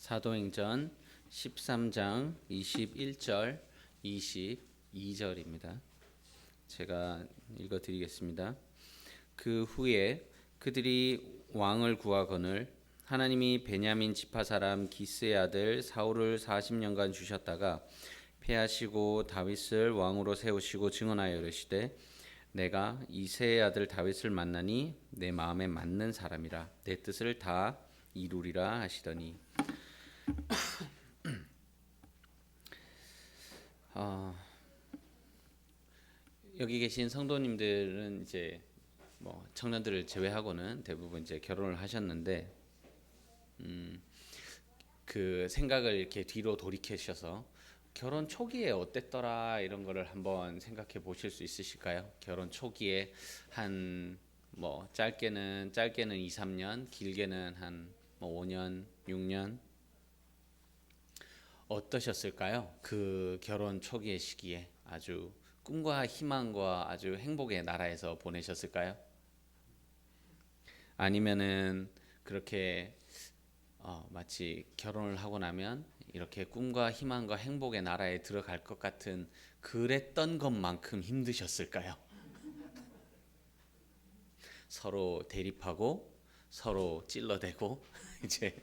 사도행전 13장 21절 22절입니다. 제가 읽어드리겠습니다. 그 후에 그들이 왕을 구하거늘 하나님이 베냐민 지파 사람 기스의 아들 사울을 40년간 주셨다가 패하시고 다윗을 왕으로 세우시고 증언하여 이르시되 내가 이새의 아들 다윗을 만나니 내 마음에 맞는 사람이라 내 뜻을 다 이루리라 하시더니 여기 계신 성도님들은 이제 청년들을 제외하고는 대부분 이제 결혼을 하셨는데 그 생각을 이렇게 뒤로 돌이키셔서 결혼 초기에 어땠더라 이런 거를 한번 생각해 보실 수 있으실까요? 결혼 초기에 한 짧게는 2, 3년, 길게는 한 5년, 6년 어떠셨을까요? 그 결혼 초기의 시기에 아주 꿈과 희망과 아주 행복의 나라에서 보내셨을까요? 아니면은 그렇게 마치 결혼을 하고 나면 이렇게 꿈과 희망과 행복의 나라에 들어갈 것 같은 그랬던 것만큼 힘드셨을까요? 서로 대립하고 서로 찔러대고 이제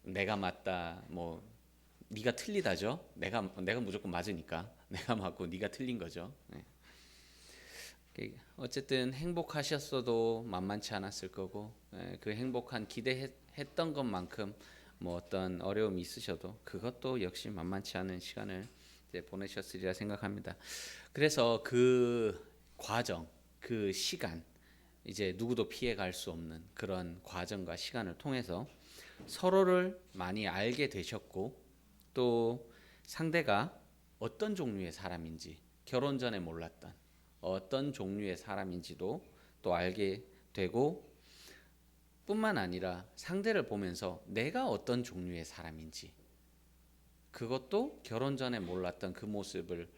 내가 맞다 네가 틀리다죠. 내가 무조건 맞으니까 내가 맞고 네가 틀린 거죠. 어쨌든 행복하셨어도 만만치 않았을 거고 그 행복한 기대했던 것만큼 어떤 어려움이 있으셔도 그것도 역시 만만치 않은 시간을 이제 보내셨으리라 생각합니다. 그래서 그 과정, 그 시간 이제 누구도 피해갈 수 없는 그런 과정과 시간을 통해서 서로를 많이 알게 되셨고 또 상대가 어떤 종류의 사람인지 결혼 전에 몰랐던 어떤 종류의 사람인지도 또 알게 되고 뿐만 아니라 상대를 보면서 내가 어떤 종류의 사람인지 그것도 결혼 전에 몰랐던 그 모습을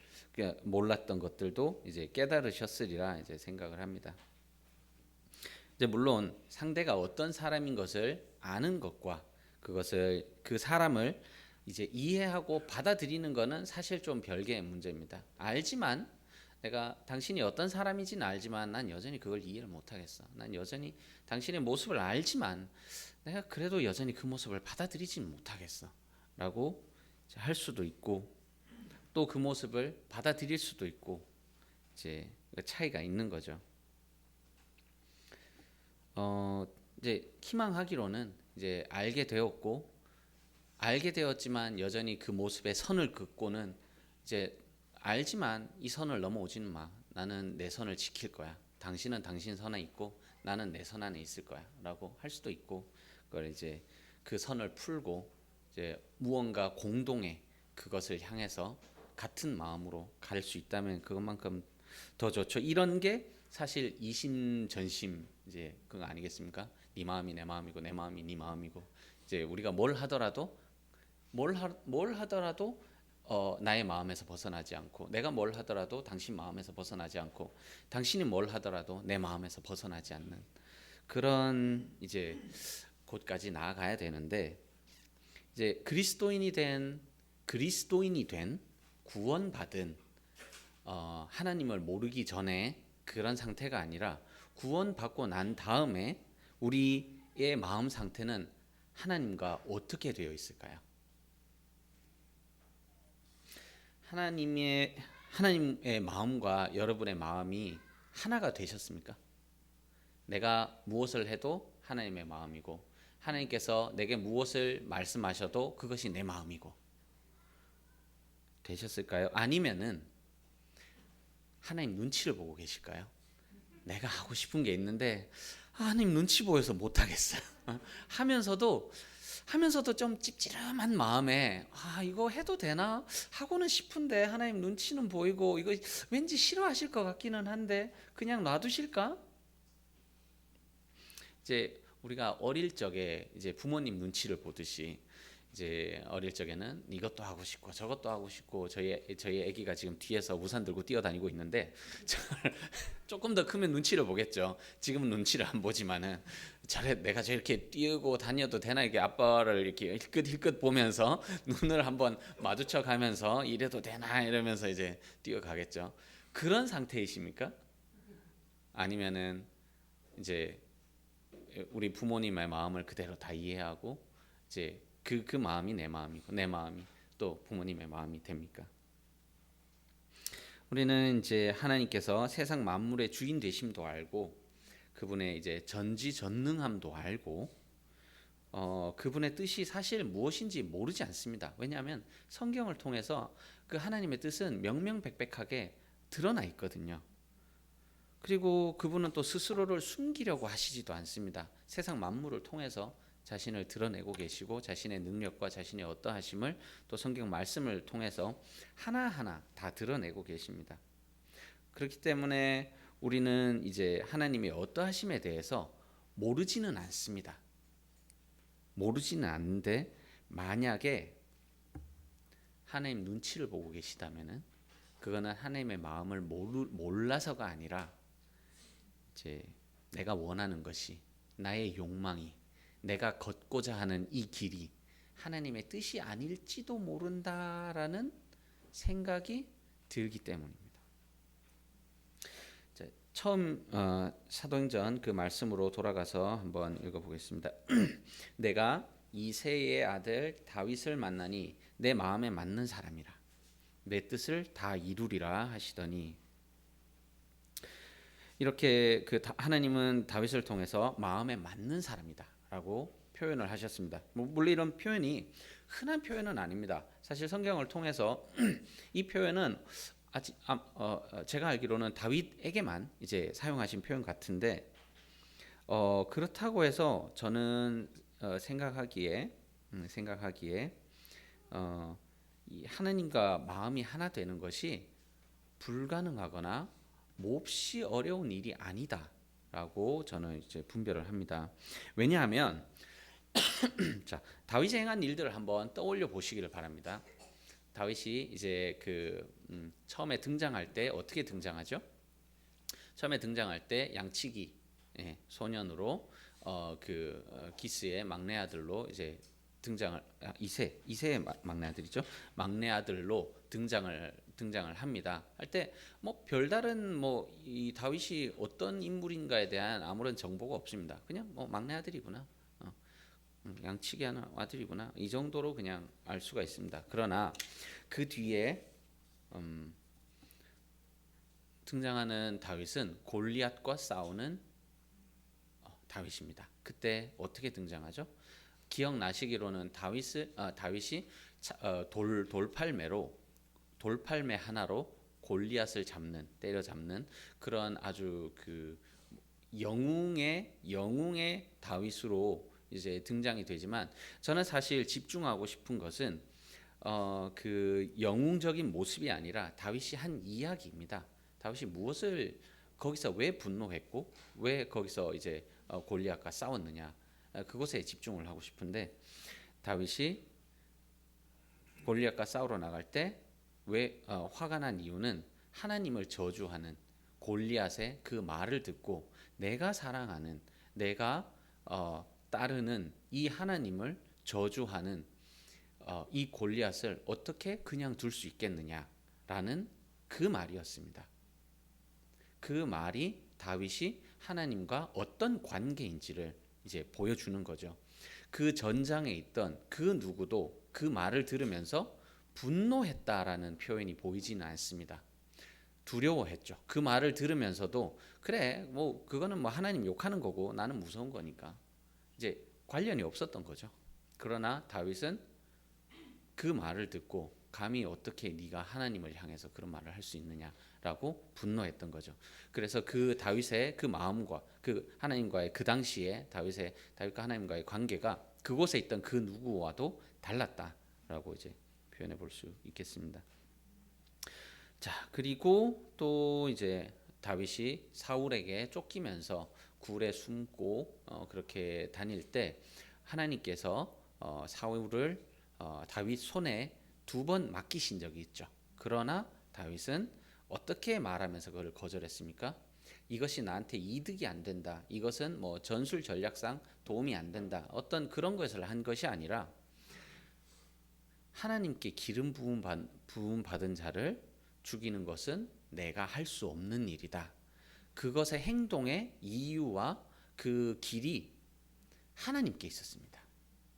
몰랐던 것들도 이제 깨달으셨으리라 이제 생각을 합니다. 이제 물론 상대가 어떤 사람인 것을 아는 것과 그것을 그 사람을 이제 이해하고 받아들이는 것은 사실 좀 별개의 문제입니다. 알지만 내가 당신이 어떤 사람인지는 알지만 난 여전히 그걸 이해를 못하겠어. 난 여전히 당신의 모습을 알지만 내가 그래도 여전히 그 모습을 받아들이지는 못하겠어 라고 할 수도 있고 또 그 모습을 받아들일 수도 있고 이제 차이가 있는 거죠. 이제 희망하기로는 이제 알게 되었지만 여전히 그 모습의 선을 긋고는 이제 알지만 이 선을 넘어오지는 마. 나는 내 선을 지킬 거야. 당신은 당신 선에 있고 나는 내 선 안에 있을 거야라고 할 수도 있고 그걸 이제 그 선을 풀고 이제 무언가 공동의 그것을 향해서 같은 마음으로 갈 수 있다면 그것만큼 더 좋죠. 이런 게 사실 이심전심 이제 그거 아니겠습니까? 네 마음이 내 마음이고 내 마음이 네 마음이고 이제 우리가 뭘 하더라도 나의 마음에서 벗어나지 않고 내가 뭘 하더라도 당신 마음에서 벗어나지 않고 당신이 뭘 하더라도 내 마음에서 벗어나지 않는 그런 이제 곳까지 나아가야 되는데 이제 그리스도인이 된 구원받은 하나님을 모르기 전에 그런 상태가 아니라 구원받고 난 다음에 우리의 마음 상태는 하나님과 어떻게 되어 있을까요? 하나님의 마음과 여러분의 마음이 하나가 되셨습니까? 내가 무엇을 해도 하나님의 마음이고 하나님께서 내게 무엇을 말씀하셔도 그것이 내 마음이고 되셨을까요? 아니면은 하나님 눈치를 보고 계실까요? 내가 하고 싶은 게 있는데 하나님 눈치 보여서 못 하겠어요. 하면서도 좀 찝찝한 마음에 이거 해도 되나 하고는 싶은데 하나님 눈치는 보이고 이거 왠지 싫어하실 것 같기는 한데 그냥 놔두실까? 이제 우리가 어릴 적에 이제 부모님 눈치를 보듯이 이제 어릴 적에는 이것도 하고 싶고 저것도 하고 싶고 저희 아기가 지금 뒤에서 우산 들고 뛰어다니고 있는데 조금 더 크면 눈치를 보겠죠. 지금은 눈치를 안 보지만은 저래 내가 저렇게 뛰고 다녀도 되나 이렇게 아빠를 이렇게 힐끗힐끗 보면서 눈을 한번 마주쳐 가면서 이래도 되나 이러면서 이제 뛰어가겠죠. 그런 상태이십니까? 아니면은 이제 우리 부모님의 마음을 그대로 다 이해하고 이제 그 마음이 내 마음이고 내 마음이 또 부모님의 마음이 됩니까? 우리는 이제 하나님께서 세상 만물의 주인 되심도 알고 그분의 이제 전지전능함도 알고 그분의 뜻이 사실 무엇인지 모르지 않습니다. 왜냐하면 성경을 통해서 그 하나님의 뜻은 명명백백하게 드러나 있거든요. 그리고 그분은 또 스스로를 숨기려고 하시지도 않습니다. 세상 만물을 통해서 자신을 드러내고 계시고 자신의 능력과 자신의 어떠하심을 또 성경 말씀을 통해서 하나하나 다 드러내고 계십니다. 그렇기 때문에 우리는 이제 하나님의 어떠하심에 대해서 모르지는 않습니다. 모르지는 않는데 만약에 하나님 눈치를 보고 계시다면은 그거는 하나님의 마음을 몰라서가 아니라 이제 내가 원하는 것이 나의 욕망이 내가 걷고자 하는 이 길이 하나님의 뜻이 아닐지도 모른다라는 생각이 들기 때문입니다. 자, 처음 사도행전 그 말씀으로 돌아가서 한번 읽어보겠습니다. 내가 이새의 아들 다윗을 만나니 내 마음에 맞는 사람이라 내 뜻을 다 이루리라 하시더니 이렇게 하나님은 다윗을 통해서 마음에 맞는 사람이다라고 표현을 하셨습니다. 물론 이런 표현이 흔한 표현은 아닙니다. 사실 성경을 통해서 이 표현은 제가 알기로는 다윗에게만 이제 사용하신 표현 같은데 그렇다고 해서 저는 생각하기에 이 하나님과 마음이 하나 되는 것이 불가능하거나 몹시 어려운 일이 아니다라고 저는 이제 분별을 합니다. 왜냐하면 자, 다윗이 행한 일들을 한번 떠올려 보시기를 바랍니다. 다윗이 이제 처음에 등장할 때 어떻게 등장하죠? 처음에 등장할 때 양치기 소년으로 기스의 막내 아들로 이제 등장을 이세의 막내 아들이죠. 막내 아들로 등장을 합니다. 할 때 뭐 별다른 이 다윗이 어떤 인물인가에 대한 아무런 정보가 없습니다. 그냥 뭐 막내 아들이구나. 양치기 하는 아들이구나. 이 정도로 그냥 알 수가 있습니다. 그러나 그 뒤에 등장하는 다윗은 골리앗과 싸우는 다윗입니다. 그때 어떻게 등장하죠? 기억나시기로는 다윗이 돌팔매 하나로 골리앗을 때려잡는 그런 아주 영웅의 다윗으로 이제 등장이 되지만 저는 사실 집중하고 싶은 것은 그 영웅적인 모습이 아니라 다윗이 한 이야기입니다. 다윗이 무엇을 거기서 왜 분노했고 왜 거기서 이제 골리앗과 싸웠느냐 그것에 집중을 하고 싶은데 다윗이 골리앗과 싸우러 나갈 때 왜 화가 난 이유는 하나님을 저주하는 골리앗의 그 말을 듣고 내가 사랑하는 내가 따르는 이 하나님을 저주하는 이 골리앗을 어떻게 그냥 둘 수 있겠느냐라는 그 말이었습니다. 그 말이 다윗이 하나님과 어떤 관계인지를 이제 보여주는 거죠. 그 전장에 있던 그 누구도 그 말을 들으면서 분노했다라는 표현이 보이지는 않습니다. 두려워했죠. 그 말을 들으면서도 그래 뭐 그거는 뭐 하나님 욕하는 거고 나는 무서운 거니까 이제 관련이 없었던 거죠. 그러나 다윗은 그 말을 듣고 감히 어떻게 네가 하나님을 향해서 그런 말을 할 수 있느냐라고 분노했던 거죠. 그래서 그 다윗의 그 마음과 그 하나님과의 그 당시에 다윗과 하나님과의 관계가 그곳에 있던 그 누구와도 달랐다라고 이제 표현해 볼 수 있겠습니다. 자, 그리고 또 이제 다윗이 사울에게 쫓기면서 굴에 숨고 그렇게 다닐 때 하나님께서 사울을 다윗 손에 2번 맡기신 적이 있죠. 그러나 다윗은 어떻게 말하면서 그걸 거절했습니까? 이것이 나한테 이득이 안 된다. 이것은 뭐 전술 전략상 도움이 안 된다. 어떤 그런 것을 한 것이 아니라 하나님께 기름 부음 받은 자를 죽이는 것은 내가 할 수 없는 일이다. 그것의 행동의 이유와 그 길이 하나님께 있었습니다.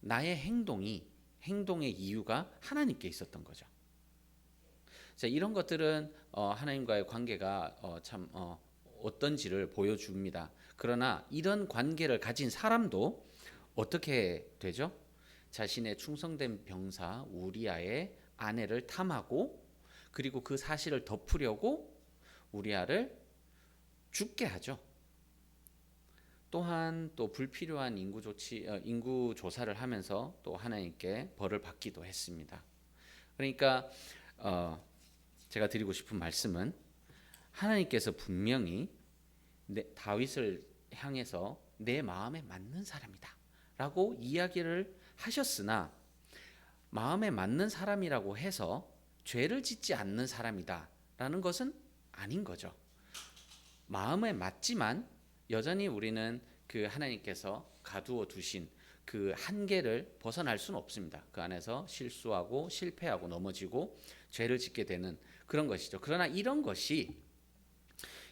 나의 행동의 이유가 하나님께 있었던 거죠. 자, 이런 것들은 하나님과의 관계가 참 어떤지를 보여줍니다. 그러나 이런 관계를 가진 사람도 어떻게 되죠? 자신의 충성된 병사 우리아의 아내를 탐하고 그리고 그 사실을 덮으려고 우리아를 죽게 하죠. 또한 또 불필요한 인구 조사를 하면서 또 하나님께 벌을 받기도 했습니다. 그러니까 제가 드리고 싶은 말씀은 하나님께서 분명히 다윗을 향해서 내 마음에 맞는 사람이다 라고 이야기를 하셨으나 마음에 맞는 사람이라고 해서 죄를 짓지 않는 사람이다 라는 것은 아닌 거죠. 마음에 맞지만 여전히 우리는 그 하나님께서 가두어 두신 그 한계를 벗어날 수는 없습니다. 그 안에서 실수하고 실패하고 넘어지고 죄를 짓게 되는 그런 것이죠. 그러나 이런 것이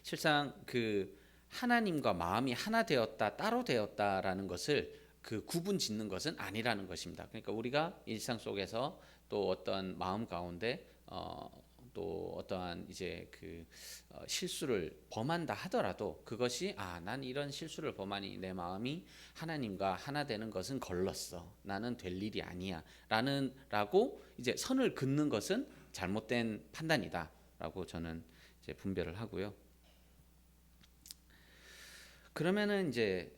실상 그 하나님과 마음이 하나 되었다, 따로 되었다라는 것을 그 구분 짓는 것은 아니라는 것입니다. 그러니까 우리가 일상 속에서 또 어떤 마음 가운데 또 어떠한 이제 그 실수를 범한다 하더라도 그것이 난 이런 실수를 범하니 내 마음이 하나님과 하나 되는 것은 걸렀어. 나는 될 일이 아니야. 라고 이제 선을 긋는 것은 잘못된 판단이다라고 저는 이제 분별을 하고요. 그러면은 이제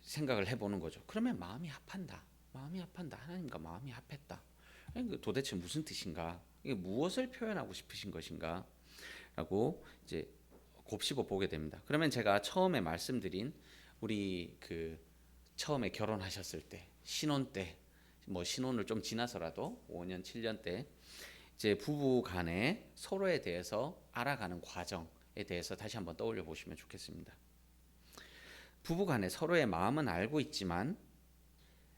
생각을 해보는 거죠. 그러면 마음이 합한다. 하나님과 마음이 합했다. 도대체 무슨 뜻인가? 이게 무엇을 표현하고 싶으신 것인가? 라고 이제 곱씹어 보게 됩니다. 그러면 제가 처음에 말씀드린 우리 그 처음에 결혼하셨을 때, 신혼 때, 뭐 신혼을 좀 지나서라도 5년, 7년 때 이제 부부 간에 서로에 대해서 알아가는 과정에 대해서 다시 한번 떠올려 보시면 좋겠습니다. 부부 간에 서로의 마음은 알고 있지만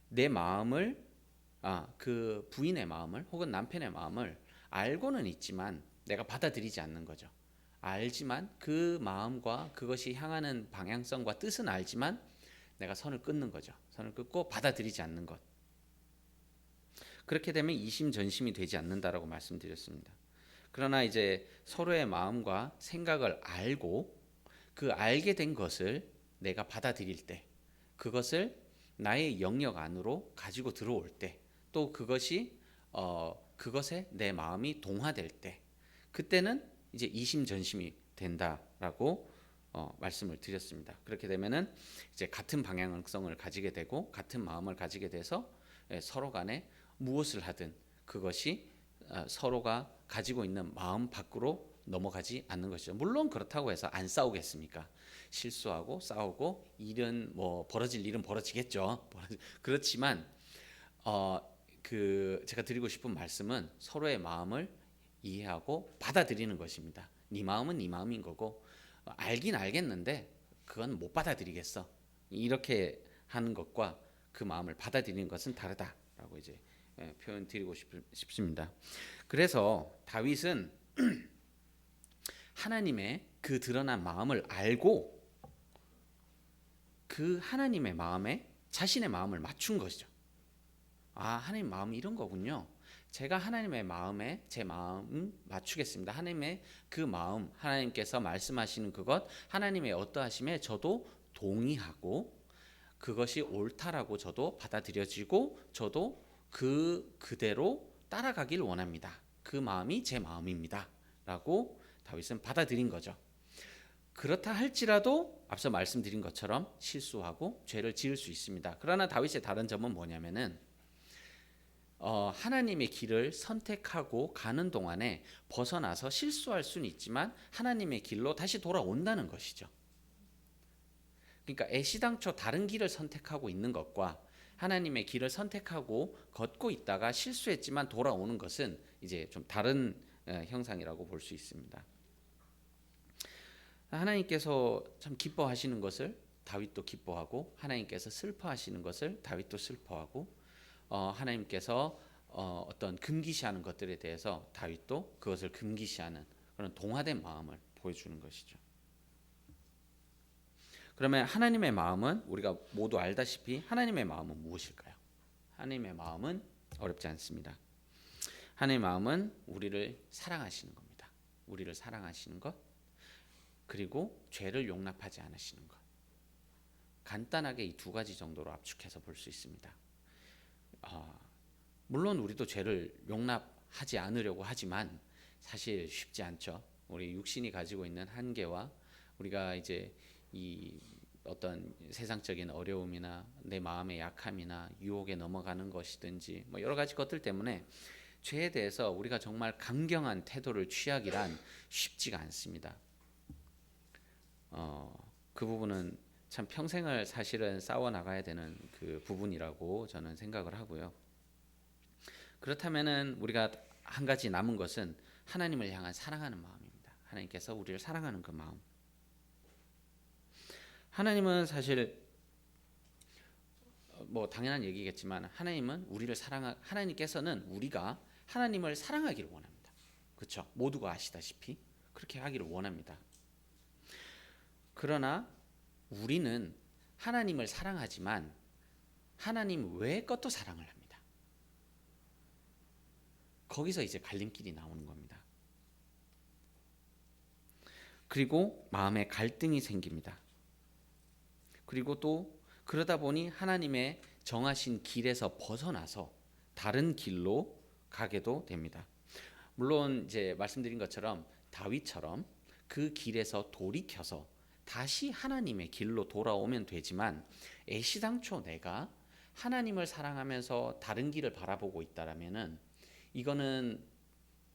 내 마음을 그 부인의 마음을 혹은 남편의 마음을 알고는 있지만 내가 받아들이지 않는 거죠. 알지만 그 마음과 그것이 향하는 방향성과 뜻은 알지만 내가 선을 끊는 거죠. 선을 끊고 받아들이지 않는 것. 그렇게 되면 이심전심이 되지 않는다라고 말씀드렸습니다. 그러나 이제 서로의 마음과 생각을 알고 그 알게 된 것을 내가 받아들일 때, 그것을 나의 영역 안으로 가지고 들어올 때, 또 그것이 그것에 내 마음이 동화될 때, 그때는 이제 이심전심이 된다라고 말씀을 드렸습니다. 그렇게 되면은 이제 같은 방향성을 가지게 되고 같은 마음을 가지게 돼서 서로 간에 무엇을 하든 그것이 서로가 가지고 있는 마음 밖으로 넘어가지 않는 것이죠. 물론 그렇다고 해서 안 싸우겠습니까? 실수하고 싸우고 일은 뭐 벌어질 일은 벌어지겠죠. 그렇지만 제가 드리고 싶은 말씀은 서로의 마음을 이해하고 받아들이는 것입니다. 네 마음은 네 마음인 거고 알긴 알겠는데 그건 못 받아들이겠어. 이렇게 하는 것과 그 마음을 받아들이는 것은 다르다라고 이제 표현 드리고 싶습니다. 그래서 다윗은 하나님의 그 드러난 마음을 알고 그 하나님의 마음에 자신의 마음을 맞춘 것이죠. 하나님 마음이 이런 거군요. 제가 하나님의 마음에 제 마음 맞추겠습니다. 하나님의 그 마음, 하나님께서 말씀하시는 그것, 하나님의 어떠하심에 저도 동의하고 그것이 옳다라고 저도 받아들여지고 저도 그대로 따라가길 원합니다. 그 마음이 제 마음입니다. 라고 다윗은 받아들인 거죠. 그렇다 할지라도 앞서 말씀드린 것처럼 실수하고 죄를 지을 수 있습니다. 그러나 다윗의 다른 점은 뭐냐면은 하나님의 길을 선택하고 가는 동안에 벗어나서 실수할 수는 있지만 하나님의 길로 다시 돌아온다는 것이죠. 그러니까 애시당초 다른 길을 선택하고 있는 것과 하나님의 길을 선택하고 걷고 있다가 실수했지만 돌아오는 것은 이제 좀 다른 형상이라고 볼 수 있습니다. 하나님께서 참 기뻐하시는 것을 다윗도 기뻐하고, 하나님께서 슬퍼하시는 것을 다윗도 슬퍼하고, 하나님께서 어떤 금기시하는 것들에 대해서 다윗도 그것을 금기시하는 그런 동화된 마음을 보여주는 것이죠. 그러면 하나님의 마음은, 우리가 모두 알다시피 하나님의 마음은 무엇일까요? 하나님의 마음은 어렵지 않습니다. 하나님의 마음은 우리를 사랑하시는 겁니다. 우리를 사랑하시는 것, 그리고 죄를 용납하지 않으시는 것. 간단하게 이 두 가지 정도로 압축해서 볼 수 있습니다. 물론 우리도 죄를 용납하지 않으려고 하지만 사실 쉽지 않죠. 우리 육신이 가지고 있는 한계와 우리가 이제 이 어떤 세상적인 어려움이나 내 마음의 약함이나 유혹에 넘어가는 것이든지 뭐 여러 가지 것들 때문에 죄에 대해서 우리가 정말 강경한 태도를 취하기란 쉽지가 않습니다. 그 부분은 참 평생을 사실은 싸워 나가야 되는 그 부분이라고 저는 생각을 하고요. 그렇다면은 우리가 한 가지 남은 것은 하나님을 향한 사랑하는 마음입니다. 하나님께서 우리를 사랑하는 그 마음. 하나님은 사실 뭐 당연한 얘기겠지만 하나님께서는 우리가 하나님을 사랑하기를 원합니다. 그렇죠? 모두가 아시다시피 그렇게 하기를 원합니다. 그러나 우리는 하나님을 사랑하지만 하나님 외의 것도 사랑을 합니다. 거기서 이제 갈림길이 나오는 겁니다. 그리고 마음에 갈등이 생깁니다. 그리고 또 그러다 보니 하나님의 정하신 길에서 벗어나서 다른 길로 가게도 됩니다. 물론 이제 말씀드린 것처럼 다윗처럼 그 길에서 돌이켜서 다시 하나님의 길로 돌아오면 되지만, 애시당초 내가 하나님을 사랑하면서 다른 길을 바라보고 있다라면은 이거는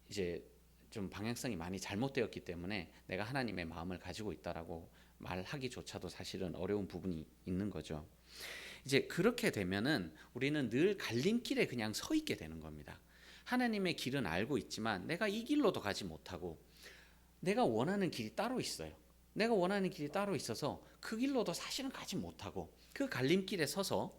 이제 좀 방향성이 많이 잘못되었기 때문에 내가 하나님의 마음을 가지고 있다라고 말하기조차도 사실은 어려운 부분이 있는 거죠. 이제 그렇게 되면은 우리는 늘 갈림길에 그냥 서 있게 되는 겁니다. 하나님의 길은 알고 있지만 내가 이 길로도 가지 못하고 내가 원하는 길이 따로 있어요. 내가 원하는 길이 따로 있어서 그 길로도 사실은 가지 못하고 그 갈림길에 서서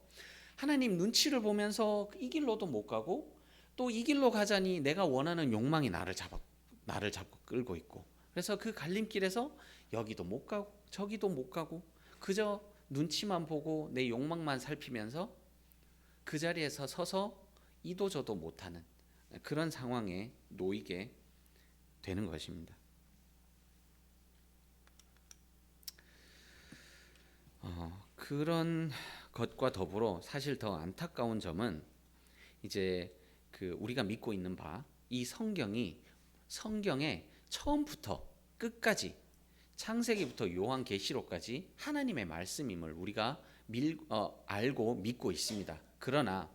하나님 눈치를 보면서 이 길로도 못 가고 또 이 길로 가자니 내가 원하는 욕망이 나를 잡고 끌고 있고, 그래서 그 갈림길에서 여기도 못 가고 저기도 못 가고 그저 눈치만 보고 내 욕망만 살피면서 그 자리에서 서서 이도 저도 못하는 그런 상황에 놓이게 되는 것입니다. 그런 것과 더불어 사실 더 안타까운 점은 이제 그 우리가 믿고 있는 바, 이 성경에 처음부터 끝까지 창세기부터 요한계시록까지 하나님의 말씀임을 우리가 알고 믿고 있습니다. 그러나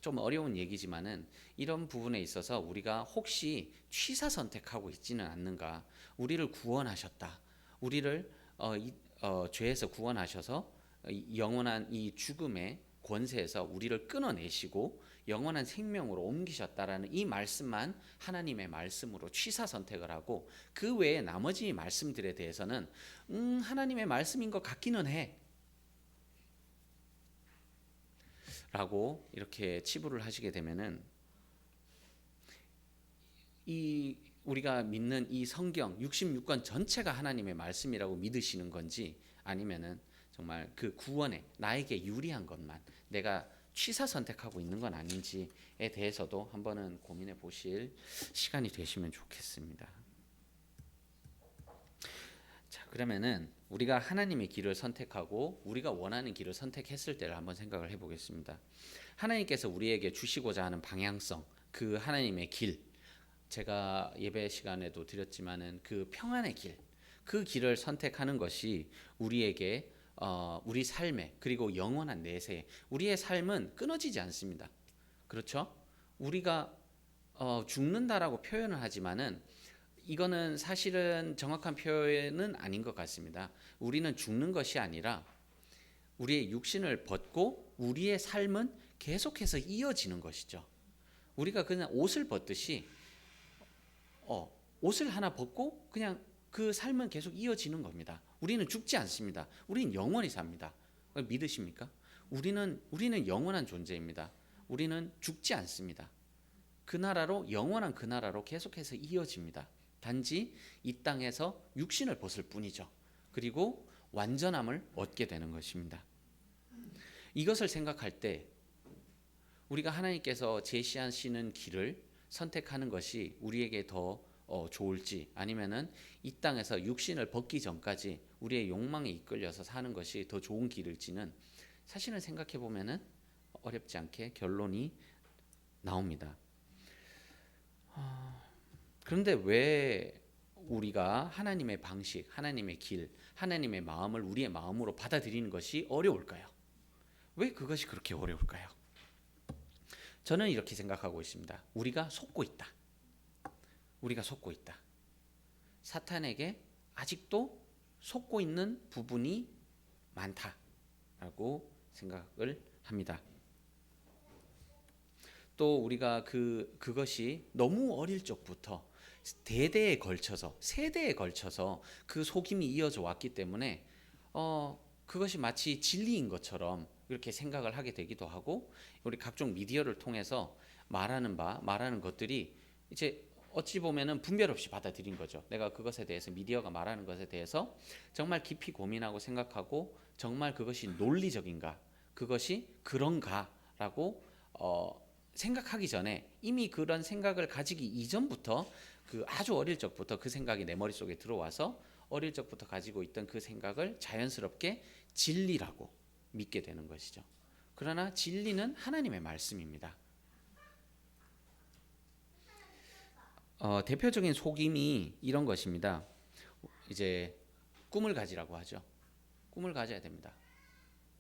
좀 어려운 얘기지만은 이런 부분에 있어서 우리가 혹시 취사 선택하고 있지는 않는가? 우리를 구원하셨다. 우리를 죄에서 구원하셔서 영원한 이 죽음의 권세에서 우리를 끊어내시고 영원한 생명으로 옮기셨다라는 이 말씀만 하나님의 말씀으로 취사 선택을 하고, 그 외에 나머지 말씀들에 대해서는 하나님의 말씀인 것 같기는 해 라고 이렇게 치부를 하시게 되면은 이 우리가 믿는 이 성경 66권 전체가 하나님의 말씀이라고 믿으시는 건지, 아니면은 정말 그 구원에 나에게 유리한 것만 내가 취사 선택하고 있는 건 아닌지에 대해서도 한번은 고민해 보실 시간이 되시면 좋겠습니다. 자, 그러면은 우리가 하나님의 길을 선택하고 우리가 원하는 길을 선택했을 때를 한번 생각을 해보겠습니다. 하나님께서 우리에게 주시고자 하는 방향성, 그 하나님의 길, 제가 예배 시간에도 드렸지만은 그 평안의 길, 그 길을 선택하는 것이 우리에게 우리 삶에, 그리고 영원한 내세에 우리의 삶은 끊어지지 않습니다. 그렇죠? 우리가 죽는다라고 표현을 하지만은 이거는 사실은 정확한 표현은 아닌 것 같습니다. 우리는 죽는 것이 아니라 우리의 육신을 벗고 우리의 삶은 계속해서 이어지는 것이죠. 우리가 그냥 옷을 벗듯이 옷을 하나 벗고 그냥 그 삶은 계속 이어지는 겁니다. 우리는 죽지 않습니다. 우리는 영원히 삽니다. 믿으십니까? 우리는 영원한 존재입니다. 우리는 죽지 않습니다. 그 나라로 영원한 그 나라로 계속해서 이어집니다. 단지 이 땅에서 육신을 벗을 뿐이죠. 그리고 완전함을 얻게 되는 것입니다. 이것을 생각할 때 우리가 하나님께서 제시하시는 길을 선택하는 것이 우리에게 더 좋을지, 아니면은 이 땅에서 육신을 벗기 전까지 우리의 욕망에 이끌려서 사는 것이 더 좋은 길일지는 사실은 생각해 보면은 어렵지 않게 결론이 나옵니다. 그런데 왜 우리가 하나님의 방식, 하나님의 길, 하나님의 마음을 우리의 마음으로 받아들이는 것이 어려울까요? 왜 그것이 그렇게 어려울까요? 저는 이렇게 생각하고 있습니다. 우리가 속고 있다. 우리가 속고 있다. 사탄에게 아직도 속고 있는 부분이 많다라고 생각을 합니다. 또 우리가 그것이 너무 어릴 적부터 대대에 걸쳐서, 세대에 걸쳐서 그 속임이 이어져 왔기 때문에 그것이 마치 진리인 것처럼 이렇게 생각을 하게 되기도 하고, 우리 각종 미디어를 통해서 말하는 것들이 이제 어찌 보면은 분별 없이 받아들인 거죠. 내가 그것에 대해서, 미디어가 말하는 것에 대해서 정말 깊이 고민하고 생각하고, 정말 그것이 논리적인가, 그것이 그런가라고 생각하기 전에, 이미 그런 생각을 가지기 이전부터, 그 아주 어릴 적부터 그 생각이 내 머릿속에 들어와서 어릴 적부터 가지고 있던 그 생각을 자연스럽게 진리라고 믿게 되는 것이죠. 그러나 진리는 하나님의 말씀입니다. 대표적인 속임이 이런 것입니다. 이제 꿈을 가지라고 하죠. 꿈을 가져야 됩니다.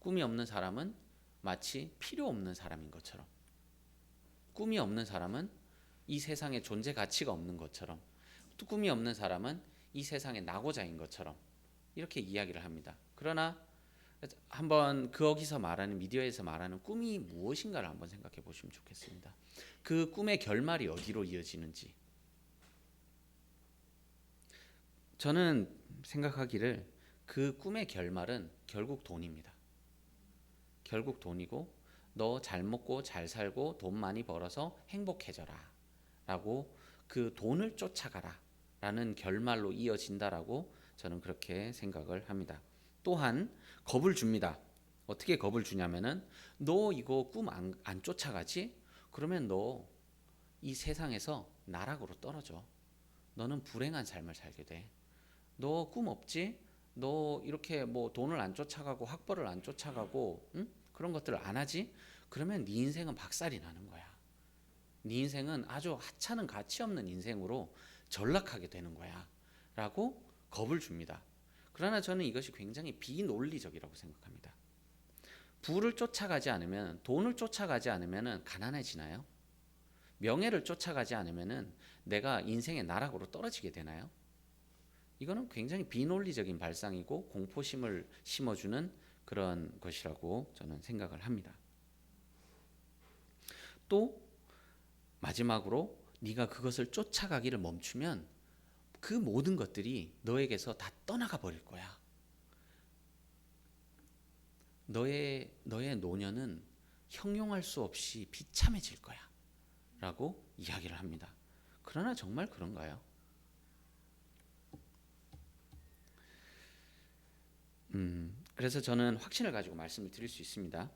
꿈이 없는 사람은 마치 필요 없는 사람인 것처럼, 꿈이 없는 사람은 이 세상에 존재 가치가 없는 것처럼, 또 꿈이 없는 사람은 이 세상의 낙오자인 것처럼 이렇게 이야기를 합니다. 그러나 한번 거기서 말하는, 미디어에서 말하는 꿈이 무엇인가를 한번 생각해 보시면 좋겠습니다. 그 꿈의 결말이 어디로 이어지는지. 저는 생각하기를 그 꿈의 결말은 결국 돈입니다. 결국 돈이고, 너 잘 먹고 잘 살고 돈 많이 벌어서 행복해져라 라고, 그 돈을 쫓아가라 라는 결말로 이어진다라고 저는 그렇게 생각을 합니다. 또한 겁을 줍니다. 어떻게 겁을 주냐면은, 너 이거 꿈 안 쫓아가지? 그러면 너 이 세상에서 나락으로 떨어져. 너는 불행한 삶을 살게 돼. 너 꿈 없지? 너 이렇게 뭐 돈을 안 쫓아가고 학벌을 안 쫓아가고 그런 것들을 안 하지? 그러면 네 인생은 박살이 나는 거야. 네 인생은 아주 하찮은 가치 없는 인생으로 전락하게 되는 거야 라고 겁을 줍니다. 그러나 저는 이것이 굉장히 비논리적이라고 생각합니다. 부를 쫓아가지 않으면, 돈을 쫓아가지 않으면 가난해지나요? 명예를 쫓아가지 않으면 내가 인생의 나락으로 떨어지게 되나요? 이거는 굉장히 비논리적인 발상이고 공포심을 심어주는 그런 것이라고 저는 생각을 합니다. 또 마지막으로, 네가 그것을 쫓아가기를 멈추면 그 모든 것들이 너에게서 다 떠나가 버릴 거야. 너의 노년은 형용할 수 없이 비참해질 거야 라고 이야기를 합니다. 그러나 정말 그런가요? 그래서 저는 확신을 가지고 말씀을 드릴 수 있습니다.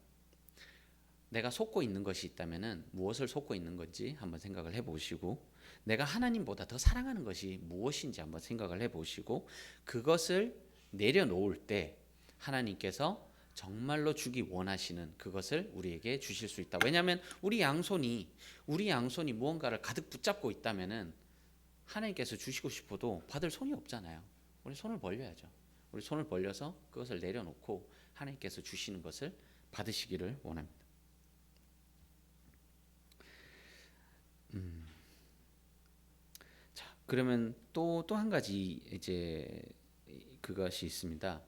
내가 속고 있는 것이 있다면 무엇을 속고 있는 건지 한번 생각을 해보시고, 내가 하나님보다 더 사랑하는 것이 무엇인지 한번 생각을 해보시고, 그것을 내려놓을 때 하나님께서 정말로 주기 원하시는 그것을 우리에게 주실 수 있다. 왜냐하면 우리 양손이 무언가를 가득 붙잡고 있다면 하나님께서 주시고 싶어도 받을 손이 없잖아요. 우리 손을 벌려야죠. 우리 손을 벌려서 그것을 내려놓고 하나님께서 주시는 것을 받으시기를 원합니다. 자, 그러면 또 한 가지 이제 그것이 있습니다.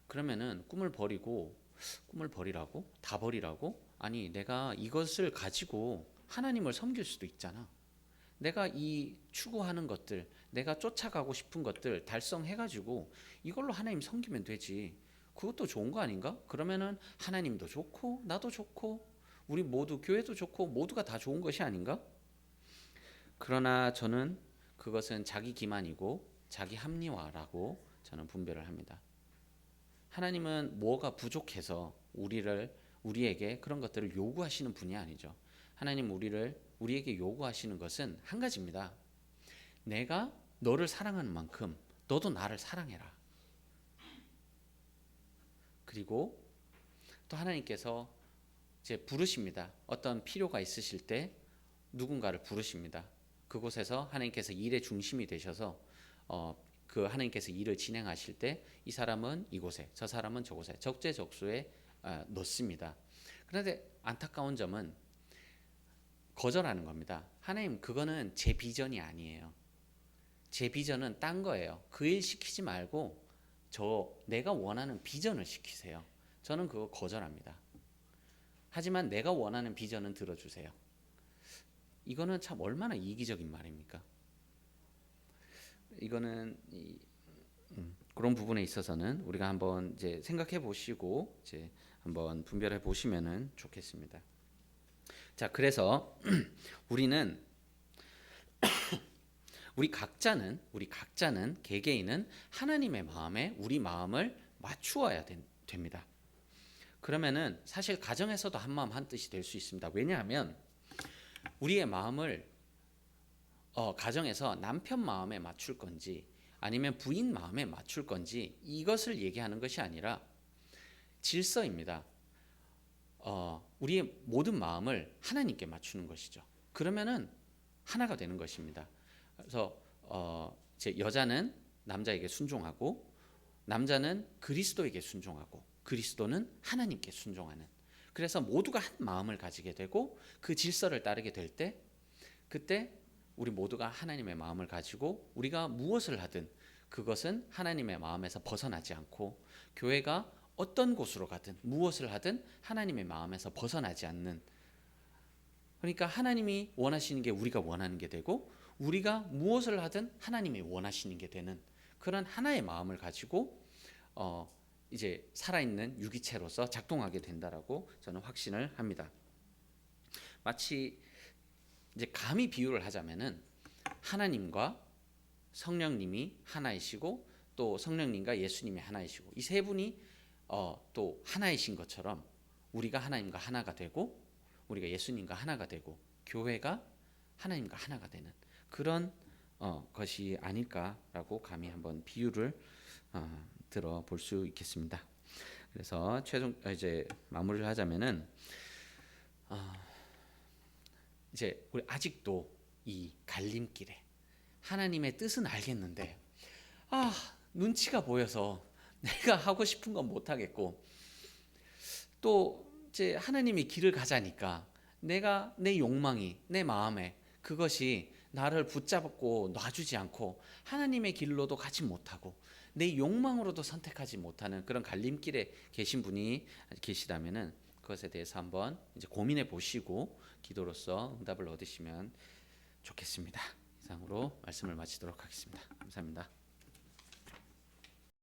그러면은 꿈을 버리고 꿈을 버리라고? 다 버리라고? 아니, 내가 이것을 가지고 하나님을 섬길 수도 있잖아. 내가 이 추구하는 것들, 내가 쫓아가고 싶은 것들 달성해가지고 이걸로 하나님 섬기면 되지. 그것도 좋은 거 아닌가? 그러면은 하나님도 좋고 나도 좋고 우리 모두 교회도 좋고 모두가 다 좋은 것이 아닌가? 그러나 저는 그것은 자기 기만이고 자기 합리화라고 저는 분별을 합니다. 하나님은 뭐가 부족해서 우리에게 그런 것들을 요구하시는 분이 아니죠. 하나님 우리에게 요구하시는 것은 한 가지입니다. 내가 너를 사랑하는 만큼 너도 나를 사랑해라. 그리고 또 하나님께서 이제 부르십니다. 어떤 필요가 있으실 때 누군가를 부르십니다. 그곳에서 하나님께서 일의 중심이 되셔서 그 하나님께서 일을 진행하실 때 이 사람은 이곳에, 저 사람은 저곳에 적재적소에 넣습니다. 그런데 안타까운 점은 거절하는 겁니다. 하나님, 그거는 제 비전이 아니에요. 제 비전은 딴 거예요. 그 일 시키지 말고 내가 원하는 비전을 시키세요. 저는 그거 거절합니다. 하지만 내가 원하는 비전은 들어주세요. 이거는 참 얼마나 이기적인 말입니까? 이거는 그런 부분에 있어서는 우리가 한번 이제 생각해 보시고 이제 한번 분별해 보시면은 좋겠습니다. 자, 그래서 우리 각자는 개개인은 하나님의 마음에 우리 마음을 맞추어야 됩니다. 그러면은 사실 가정에서도 한 마음 한 뜻이 될 수 있습니다. 왜냐하면 우리의 마음을 가정에서 남편 마음에 맞출 건지 아니면 부인 마음에 맞출 건지 이것을 얘기하는 것이 아니라 질서입니다. 우리의 모든 마음을 하나님께 맞추는 것이죠. 그러면은 하나가 되는 것입니다. 그래서 여자는 남자에게 순종하고 남자는 그리스도에게 순종하고 그리스도는 하나님께 순종하는, 그래서 모두가 한 마음을 가지게 되고 그 질서를 따르게 될 때 그때 우리 모두가 하나님의 마음을 가지고 우리가 무엇을 하든 그것은 하나님의 마음에서 벗어나지 않고 교회가 어떤 곳으로 가든 무엇을 하든 하나님의 마음에서 벗어나지 않는, 그러니까 하나님이 원하시는 게 우리가 원하는 게 되고 우리가 무엇을 하든 하나님이 원하시는 게 되는 그런 하나의 마음을 가지고 이제 살아있는 유기체로서 작동하게 된다라고 저는 확신을 합니다. 마치 이제 감히 비유를 하자면은 하나님과 성령님이 하나이시고 또 성령님과 예수님이 하나이시고 이 세 분이 또 하나이신 것처럼 우리가 하나님과 하나가 되고 우리가 예수님과 하나가 되고 교회가 하나님과 하나가 되는 그런 것이 아닐까라고 감히 한번 비유를 들어볼 수 있겠습니다. 그래서 최종 이제 마무리를 하자면은 이제 우리 아직도 이 갈림길에 하나님의 뜻은 알겠는데 눈치가 보여서 내가 하고 싶은 건 못 하겠고 또 이제 하나님이 길을 가자니까 내가 내 욕망이 내 마음에 그것이 나를 붙잡고 놔주지 않고 하나님의 길로도 가지 못하고 내 욕망으로도 선택하지 못하는 그런 갈림길에 계신 분이 계시다면은 그것에 대해서 한번 이제 고민해 보시고 기도로서 응답을 얻으시면 좋겠습니다. 이상으로 말씀을 마치도록 하겠습니다. 감사합니다.